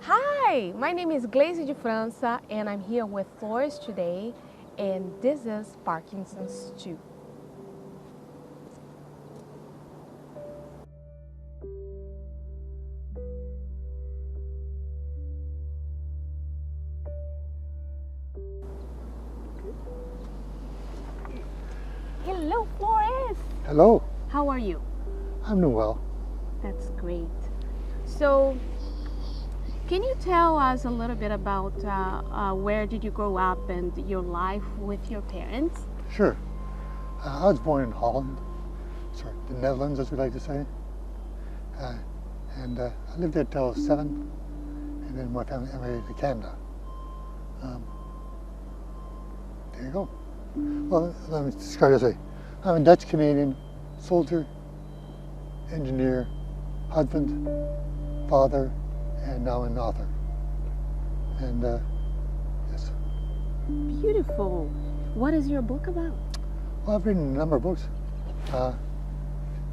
Hi, my name is Glazy de França and I'm here with Floris today, and this is Parkinson's 2. Hello Floris! Hello, How are you? I'm doing well. That's great. So, can you tell us a little bit about where did you grow up and your life with your parents? Sure. I was born in Holland, the Netherlands, as we like to say. I lived there till I was 7, and then my family emigrated to Canada. There you go. Well, let me start this way. I'm a Dutch-Canadian soldier, engineer, husband, father, and now an author. And yes. Beautiful. What is your book about? Well, I've written a number of books.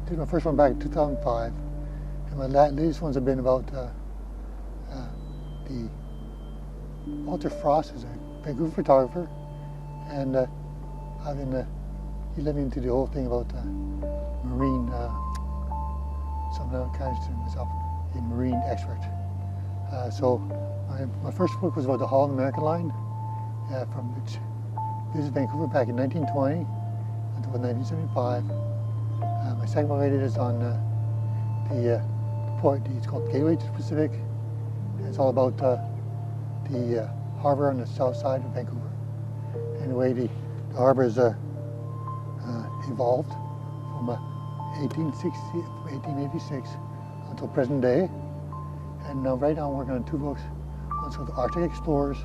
Did my first one back in 2005, and my latest ones have been about the Walter Frost is a Vancouver photographer, and he led me into the whole thing about marine. Somehow kind of consider myself a marine expert. So my first book was about the Holland American Line, from which visited Vancouver back in 1920 until 1975. My second one is on the port. It's called Gateway to the Pacific. And it's all about the harbor on the south side of Vancouver and the way the harbor has evolved from 1886 until present day. And now right now I'm working on two books. One's called Arctic Explorers,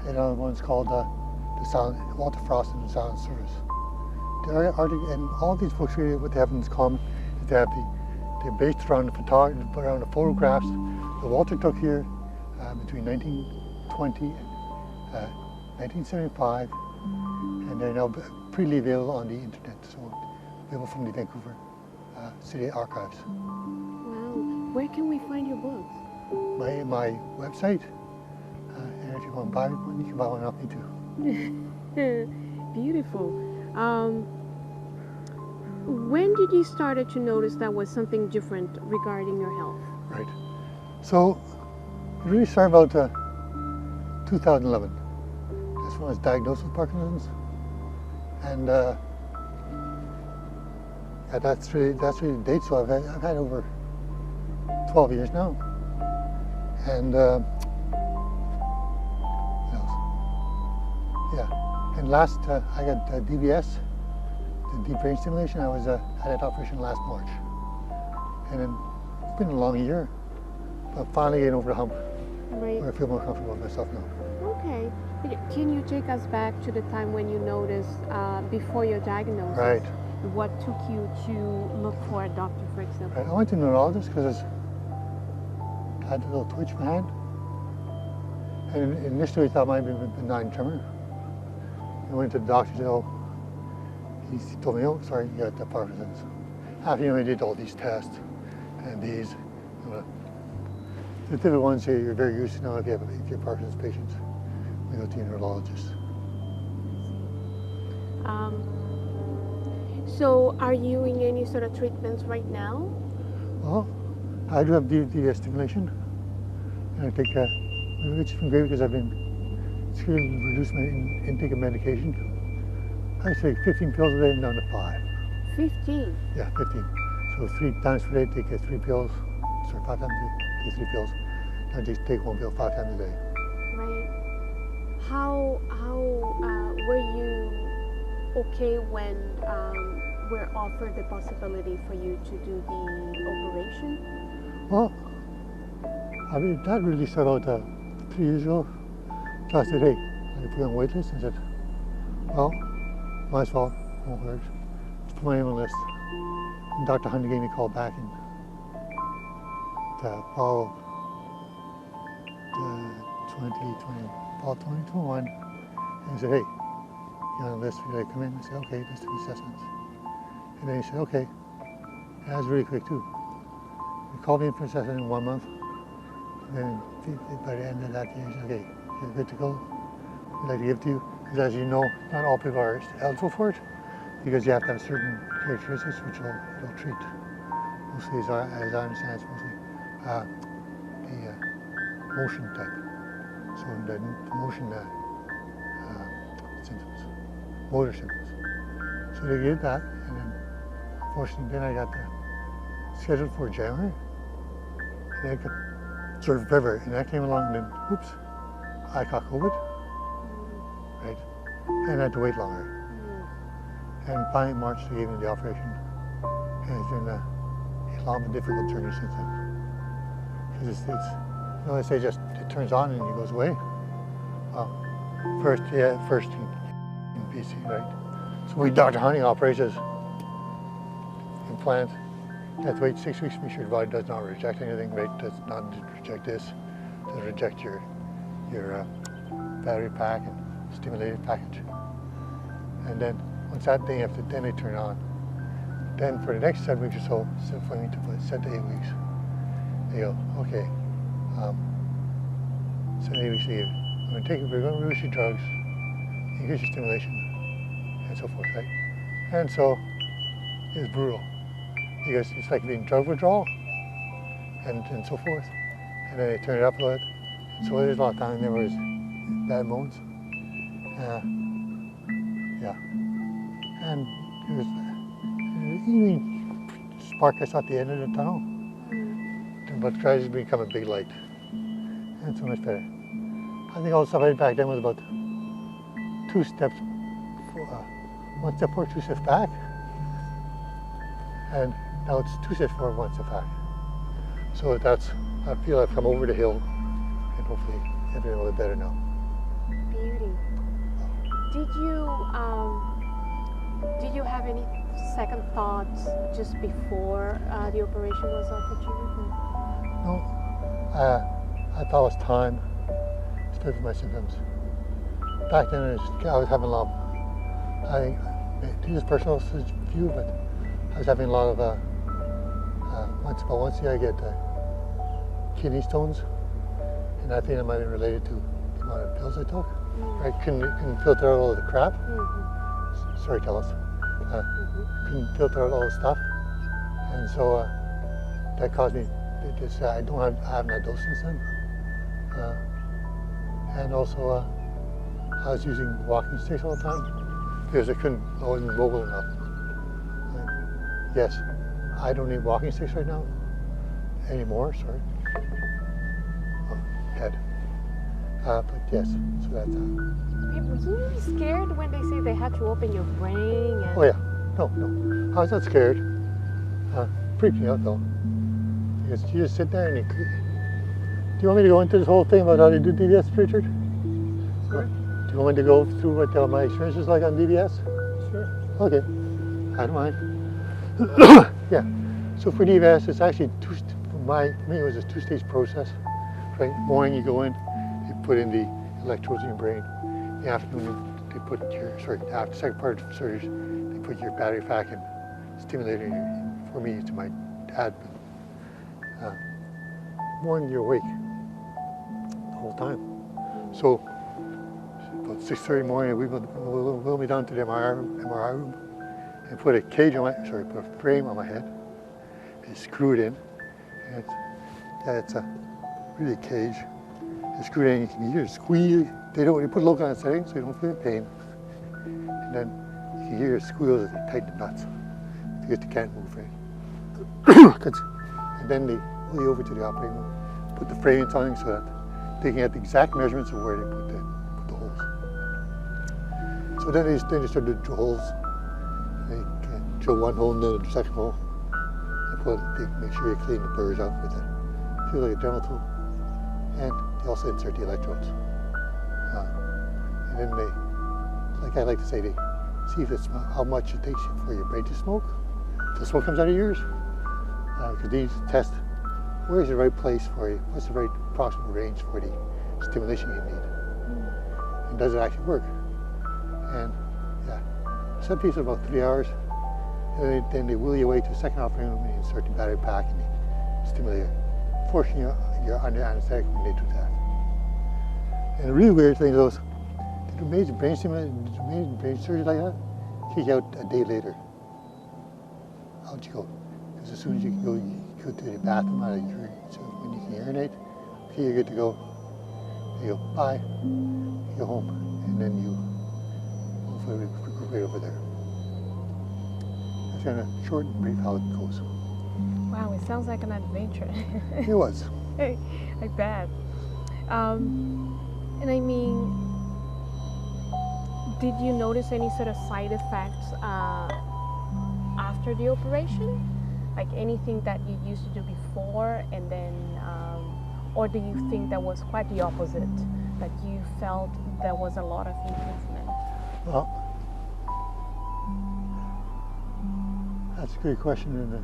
and another one's called Walter Frost and the Silent Service. The Arctic, and all these books really, what they have in common is they're based around the photographs that Walter took here between 1920 and 1975, and they're now freely available on the internet, so available from the Vancouver City Archives. Wow. Where can we find your books? My website, and if you want to buy one, you can buy one off me too. Beautiful. When did you start to notice that was something different regarding your health? Right. So it really started about 2011. That's when I was diagnosed with Parkinson's, and yeah, that's really the date. So I've had over 12 years now, and what else? Yeah, and last I got DBS, the deep brain stimulation. I had that operation last March, and then it's been a long year, but finally getting over the hump. Right. Where I feel more comfortable with myself now. Okay. Can you take us back to the time when you noticed before your diagnosis? Right. What took you to look for a doctor, for example? Right. I went to a neurologist because I had a little twitch in my hand, and initially I thought it might be a benign tremor. I went to the doctor. He told me, "Oh, sorry, you got Parkinson's." After I did all these tests and these, the typical ones you're very used to now if you're Parkinson's patients. We go to a neurologist. So are you in any sort of treatments right now? Well, I do have DBS stimulation, and I take which has been great because it's really reduced my intake of medication. I take 15 pills a day and down to 5. 15? Yeah, 15. So 3 times per day, take 3 pills. Sorry, 5 times a day, take 3 pills. I just take 1 pill 5 times a day. Right. How were you okay when we're offered the possibility for you to do the operation? Well, that really started about 3 years ago. So I said, hey, I put on a wait list, and I said, well, might as well, won't hurt. Let's put my name on the list. And Dr. Hunter gave me a call back in fall 2021, and he said, hey, you're on the list, would you like to come in? I said, okay, let's do assessments. And then he said, okay. And that was really quick too. He called me in for assessment in 1 month, and then by the end of that, he said, okay, you're good to go. We'd like to give it to you. Because as you know, not all people are eligible for it, because you have to have certain characteristics which it'll treat. Mostly, as I understand, it's mostly the motion type. So the motion symptoms, motor symptoms. So they did that, and then unfortunately, then I got scheduled for January, and I got sort of February, and that came along, and then oops, I caught COVID, right, and I had to wait longer. And finally, in March, they gave me the operation, and it's been a long and difficult journey since then. Because it's you know, they say just it turns on and it goes away. Well, first in BC, right? So we Dr. Hunting operations, implant. You have to wait 6 weeks to make sure your body does not reject anything, right? Does not reject this, doesn't reject your battery pack and stimulated package. And then once that thing, then they turn on. Then for the next 7 weeks or so, 7 to 8 weeks, they go, okay, 7 to 8 weeks leave. We're going to reduce your drugs, increase your stimulation, and so forth, right? And so it's brutal, because it's like being drug withdrawal, and so forth. And then they turn it up a little bit. So there's a lot of time there was bad moments. Yeah. And it was even spark I saw at the end of the tunnel, but it tries to become a big light. And so much better. I think all the stuff I did back then was about 2 steps, 1 step forward, 2 steps back. And now it's 2 steps forward, 1 step back. So I feel I've come over the hill, and hopefully everything will be better now. Beauty. Did you have any second thoughts just before the operation was offered to you? No, I thought it was time, especially with my symptoms. Back then, I was having a lot. This is personal view, but I was having a lot of once a year I get kidney stones, and I think it might be related to the amount of pills I took. I couldn't filter out all of the crap. Sorry, TELUS. Couldn't filter out all the stuff, and so that caused me this. I haven't had dose since then, and also I was using walking sticks all the time because I wasn't mobile enough. Yes, I don't need walking sticks right now anymore. Sorry. Oh, head. But yes, so that's Were you scared when they say they had to open your brain? And... Oh yeah, no. I was not scared. Freaked me out though. Because you just sit there and do you want me to go into this whole thing about how to do DBS, Richard? Sure. Do you want me to go through what my experience is like on DBS? Sure. Okay, I don't mind. Yeah, so for DBS, it's actually for me it was a 2-stage process. Right, morning you go in, you put in the electrodes in your brain. In the afternoon, they put after the second part of surgery, they put your battery pack and stimulator for me to my admin. Morning you're awake the whole time. So about 6:30 in the morning, we wheel me down to the MRI room and put a put a frame on my head and screw it in. And it's a really cage. You screw it in, you can hear it squeal. You put local anesthetic so you don't feel pain. And then you can hear it squeal as they tighten the nuts because you can't move, right? And then they pull you over to the operating room, put the frame in something so that they can get the exact measurements of where they put the holes. So then they start to drill holes. They drill one hole and then the second hole. They make sure you clean the burrs out with it. Feels like a dental tool. And they also insert the electrodes. And then they, like I like to say, they see how much it takes for your brain to smoke. If the smoke comes out of yours, because these test where's the right place for you, what's the right approximate range for the stimulation you need, and does it actually work? And yeah, some pieces about 3 hours, and then they wheel you away to the second operating room and insert the battery pack and the stimulator. unfortunately, you're under anesthetic when they do that. And the really weird thing is, the amazing brain surgery like that, kick you out a day later. Out you go. Because as soon as you go to the bathroom, so when you can urinate, okay, you're good to go. You go, bye, you go home, and then you hopefully recuperate over there. That's kind of short and brief how it goes. Wow, it sounds like an adventure. It was. I bet. And I mean, did you notice any sort of side effects after the operation? Like anything that you used to do before and then, or do you think that was quite the opposite? That you felt there was a lot of improvement? Well, that's a great question, and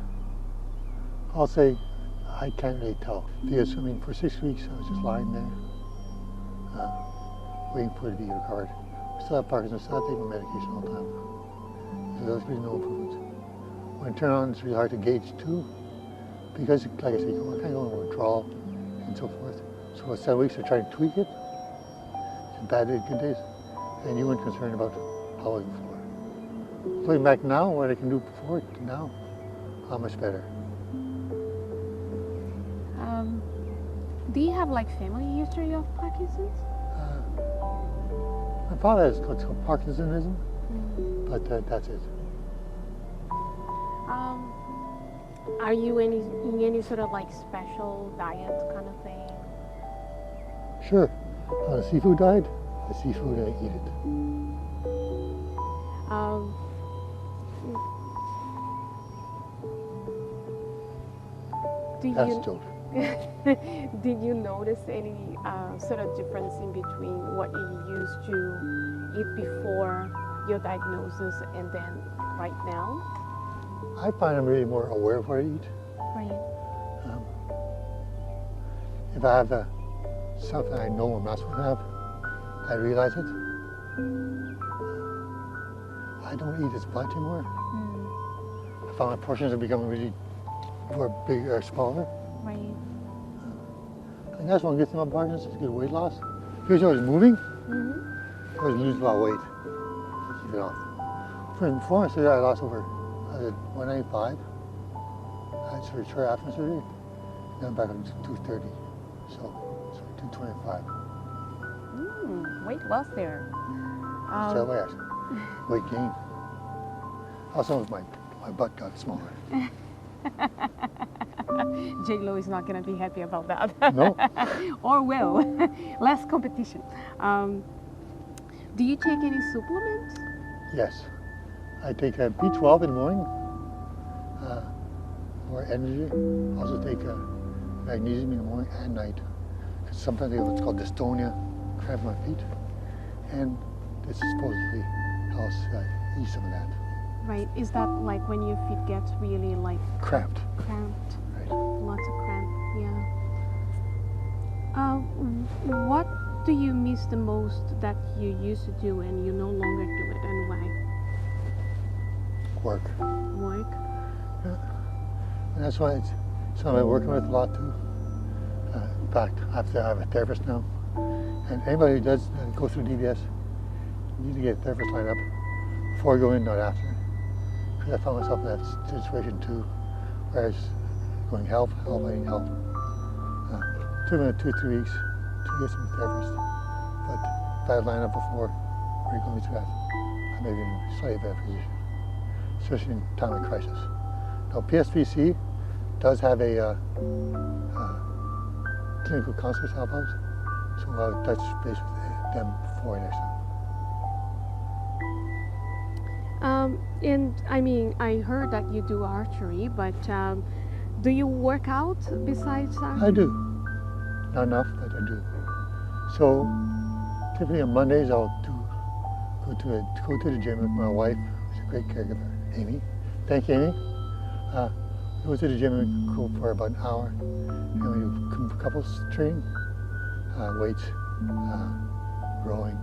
I'll say I can't really tell. Because, I mean, for 6 weeks I was just lying there, waiting for it to be recovered. I still have Parkinson, I still have to take my medication all the time. So there's really no improvement. When I turn on, it's really hard to gauge too, because, like I said, I kind of go into withdrawal and so forth. So for 7 weeks I tried to tweak it, bad days, good days, and you weren't concerned about how I was before. Looking back now, what I can do before to now, how much better. Do you have like family history of Parkinson's? My father has what's called Parkinsonism, but that's it. Are you in any sort of like special diet kind of thing? Sure. On a seafood diet, the seafood, I eat it. That's a joke. Did you notice any sort of difference in between what you used to eat before your diagnosis and then right now? I find I'm really more aware of what I eat. Right. If I have something I know I'm not supposed to have, I realize it. I don't eat as much anymore. I found my portions are becoming really more big or smaller. Right. And that's one good thing about Parkinson's, is good weight loss. Because I was moving, I was losing a lot of weight to keep it off. Before my surgery, I lost over 195. I had surgery short after surgery, then I'm back up to 230. So 225. Weight loss there. So weight gain. Also, my butt got smaller. J-Lo is not going to be happy about that. No. Or will. Less competition. Do you take any supplements? Yes. I take B12 in the morning, for energy. I also take magnesium in the morning and night. Because sometimes I have what's called dystonia, cramp in my feet. And this supposedly helps ease some of that. Right. Is that like when your feet get really like cramped? Cramped. Right. Lots of cramp. Yeah. What do you miss the most that you used to do and you no longer do it, and why? Work. Work. Yeah. And that's why I'm working with a lot too. In fact, I have a therapist now, and anybody who does go through DBS, you need to get a therapist lined up before you go in, not after. Because I found myself in that situation too, where I was going, help, I need help. It took me 2 or 3 weeks to get some therapist. But if I had lined up before, we're going through that, I may be in a slightly better position, especially in time of crisis. Now, PSVC does have a clinical counselors help out, so I'll touch base with them before next time. And I mean, I heard that you do archery, but do you work out besides archery? I do. Not enough, but I do. So typically on Mondays I'll go to the gym with my wife, who's a great caregiver, Amy. Thank you, Amy. We go to the gym and go for about an hour, and we do couples training, weights, rowing,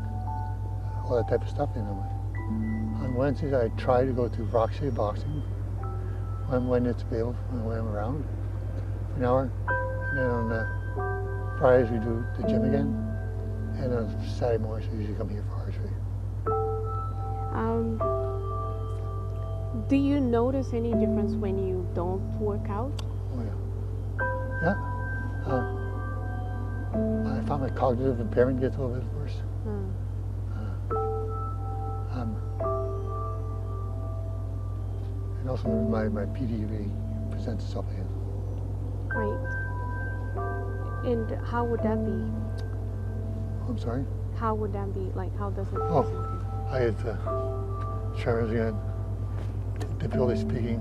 all that type of stuff. On Wednesdays I try to go to Roxy boxing when it's available, when I'm around, for an hour. And then on Fridays we do the gym again. And on Saturday mornings we usually come here for archery. Do you notice any difference when you don't work out? Oh yeah. Yeah. I found my cognitive impairment gets a little bit worse. And also my PD really presents itself again. Right. And how would that be? I'm sorry? How would that be? Like, how does it Oh, present? I had tremors again, difficulty speaking,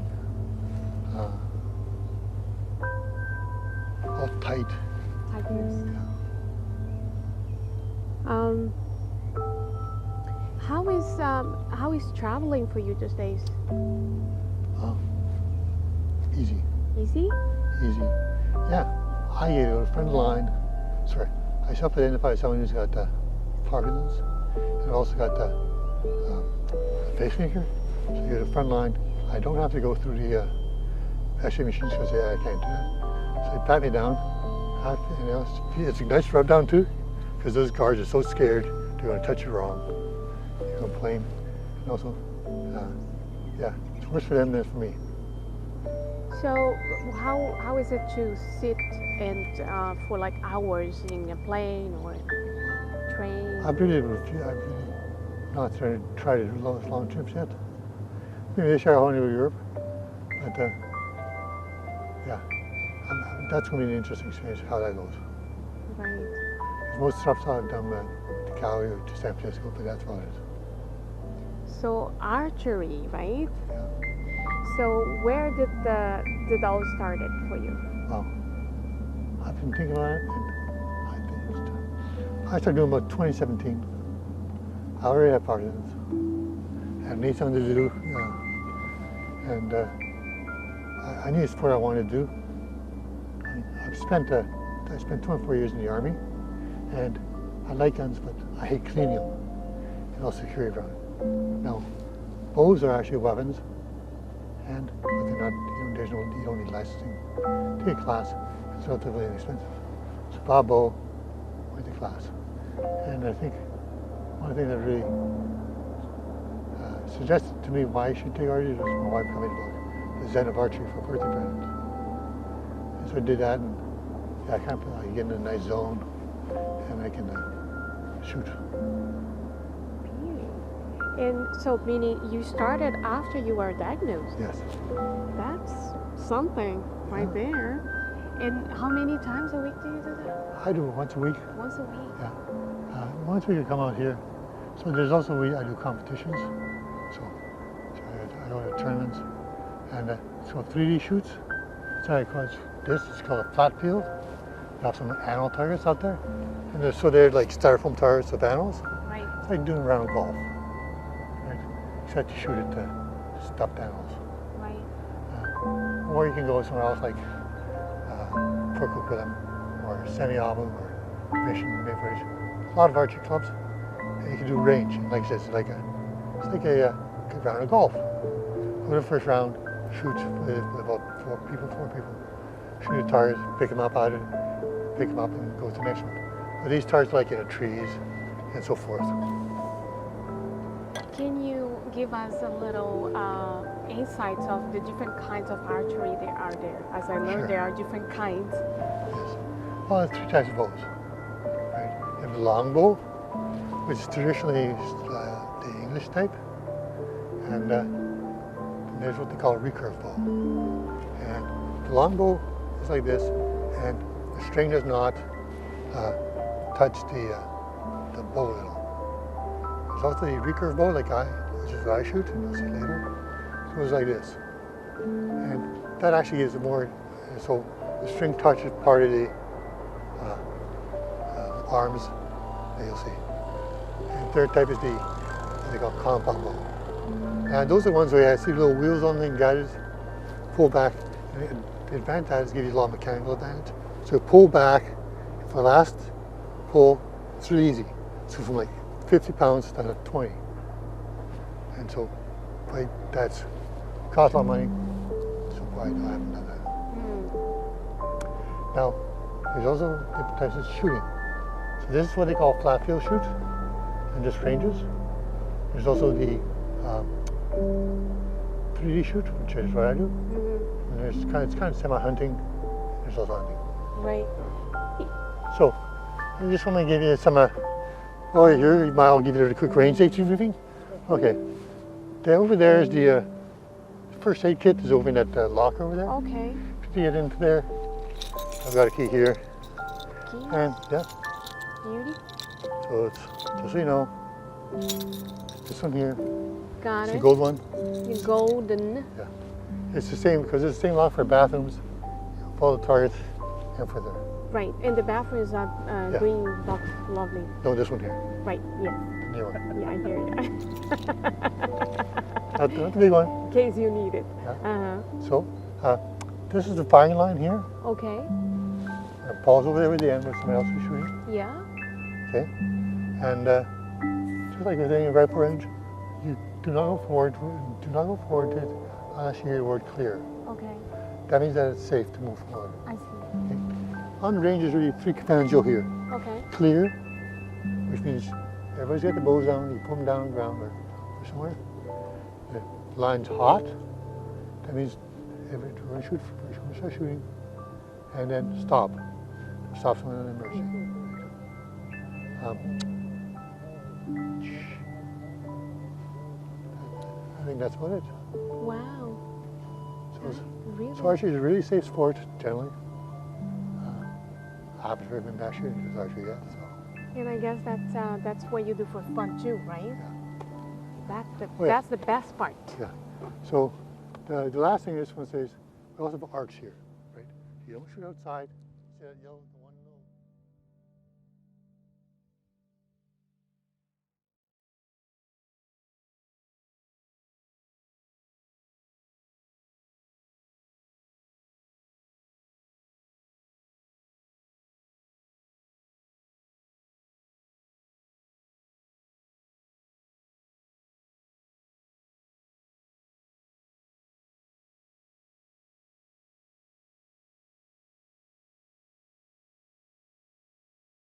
all tight. Tightness. Yeah. How is traveling for you these days? Easy. Easy? Easy. Yeah. I get a friend of mine. Sorry. I self-identify as someone who's got Parkinson's and also got a pacemaker. So you get a front line. I don't have to go through the X-ray machines because I can't do that. So they pat me down. It's a nice rub down too, because those guards are so scared they're going to touch you wrong. You complain. And also, yeah, it's worse for them than for me. So how is it to sit and for like hours in a plane or train? I've really not tried to do long trips yet. Maybe this year I want to go to Europe, but yeah, that's going to be an interesting experience how that goes. Right. Most stops I've done to Cali or to San Francisco, but that's about it. So archery, right? Yeah. So where did it all started for you? Well, I've been thinking about it, and I started doing about 2017. I already have Parkinson's, and I need something to do, and I need a sport I want to do. I spent 24 years in the Army, and I like guns, but I hate cleaning them, and also carry around. Now, bows are actually weapons, but they're not. You don't need licensing. Take a class. It's relatively inexpensive. So Bob bow went to class, and I think one thing that really suggested to me why I should take archery was my wife coming to book the Zen of Archery for a birthday present. And so I did that, and yeah, I kind of feel like I get in a nice zone, and I can shoot. And so, meaning you started after you were diagnosed? Yes. That's something right there. And how many times a week do you do that? I do it once a week. Once a week? Yeah. Once a week I come out here. So there's also I do competitions. So I go to tournaments. And so 3D shoots. So I call this. It's called a flat field. We have some animal targets out there. And they're like styrofoam targets of animals. Right. It's like doing a round of golf. Except you shoot at stuffed animals. Right. Or you can go somewhere else like Percoquilum or Semi-Albu or Mission, Mayfridge. A lot of archery clubs. And you can do range. And like I said, it's like a round of golf. Go to the first round, shoot with about four people. Shoot a target, pick them up out of it, pick them up and go to the next one. But these targets are like trees and so forth. Can you give us a little insights of the different kinds of archery there are there? As I learned, Sure. there are different kinds. Yes. Well, there's 3 types of bows. Right? You have the long bow, which is traditionally the English type, and there's what they call a recurve bow. And the long bow is like this, and the string does not touch the bow at all. There's also the recurve bow, which is what I shoot, and you'll see later. So it's like this. And that actually gives it more, so the string touches part of the arms that you'll see. And third type is what they call compound bow. And those are the ones where you see little wheels on them, guided, pull back. And the advantage is give you a lot of mechanical advantage. So pull back, for the last pull, it's really easy. So from like 50 pounds down to 20. And so that's cost a lot of money, so I haven't done that. Now, There's also different types of shooting. So this is what they call flat field shoot, and just ranges. There's also the 3D shoot, which is what I do. And there's it's kind of semi-hunting. There's also hunting. Right. So I just want to give you some. Here, I'll give you a quick range safety briefing. Okay. Over there is the first aid kit is over in that locker over there. Okay. To get into there, I've got a key here. Key? And yeah. Beauty. So it's just so you know, this one here. Got It's it. the gold one. The golden. Yeah. It's the same because it's the same lock for bathrooms, for all the toilets, and for the. Right. And the bathrooms are green, lovely. No, this one here. Right. Yes. New one. Yeah, I hear you. Not the big one. In case you need it. Yeah. So, this is the firing line here. Okay. And Paul's over there with the end where somebody else will be shooting. Yeah. Okay. And just like with any rifle range, you do not go forward. Do not go forward to it unless you hear the word clear. Okay. That means that it's safe to move forward. I see. Okay. On the range, there's really 3 commands you'll hear. Okay. Clear, which means everybody's got the bows down. You put them down on the ground or somewhere. The line's hot. That means everyone shoot. Everyone start shooting, and then stop. Stop someone in an emergency. I think that's about it. Wow. Really? So archery is a really safe sport generally. I haven't heard been back shooting with archery yet. So. And I guess that's what you do for fun too, right? Yeah. That's the best part. Yeah. So the last thing I just want to say is we also have arcs here, right? You don't shoot outside. You know,